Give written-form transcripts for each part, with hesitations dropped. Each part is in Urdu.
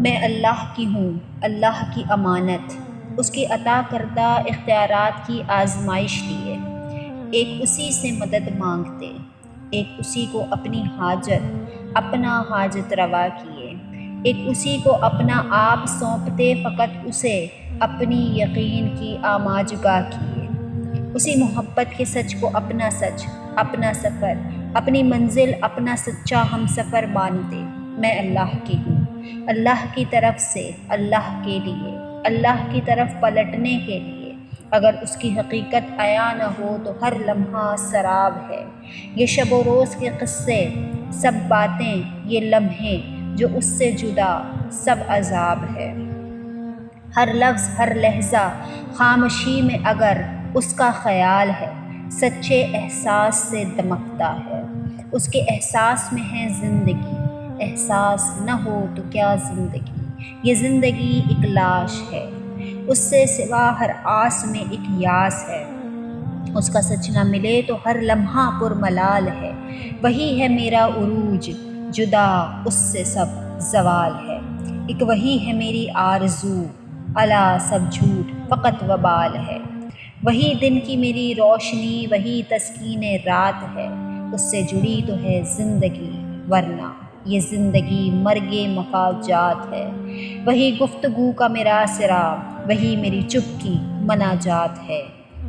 میں اللہ کی ہوں، اللہ کی امانت، اس کے عطا کردہ اختیارات کی آزمائش لیے۔ ایک اسی سے مدد مانگتے، ایک اسی کو اپنی حاجت، اپنا حاجت روا کیے، ایک اسی کو اپنا آپ سونپتے، فقط اسے اپنی یقین کی آماجگاہ کیے۔ اسی محبت کے سچ کو اپنا سچ، اپنا سفر، اپنی منزل، اپنا سچا ہم سفر مانتے۔ میں اللہ کی ہوں، اللہ کی طرف سے، اللہ کے لیے، اللہ کی طرف پلٹنے کے لیے۔ اگر اس کی حقیقت عیاں نہ ہو تو ہر لمحہ سراب ہے۔ یہ شب و روز کے قصے، سب باتیں، یہ لمحے جو اس سے جدا، سب عذاب ہے۔ ہر لفظ، ہر لہجہ خاموشی میں اگر اس کا خیال ہے، سچے احساس سے دمکتا ہے۔ اس کے احساس میں ہے زندگی، احساس نہ ہو تو کیا زندگی؟ یہ زندگی ایک لاش ہے، اس سے سوا ہر آس میں ایک یاس ہے۔ اس کا سچ نہ ملے تو ہر لمحہ پرملال ہے۔ وہی ہے میرا عروج، جدا اس سے سب زوال ہے۔ ایک وہی ہے میری آرزو، الا سب جھوٹ فقط وبال ہے۔ وہی دن کی میری روشنی، وہی تسکین رات ہے۔ اس سے جڑی تو ہے زندگی، ورنہ یہ زندگی مرگ مفاجات ہے۔ وہی گفتگو کا میرا سرا، وہی میری چپ کی مناجات ہے۔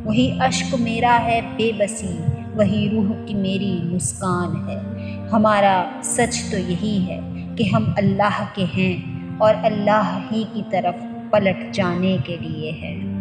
وہی اشک میرا ہے بے بسی، وہی روح کی میری مسکان ہے۔ ہمارا سچ تو یہی ہے کہ ہم اللہ کے ہیں اور اللہ ہی کی طرف پلٹ جانے کے لیے ہے۔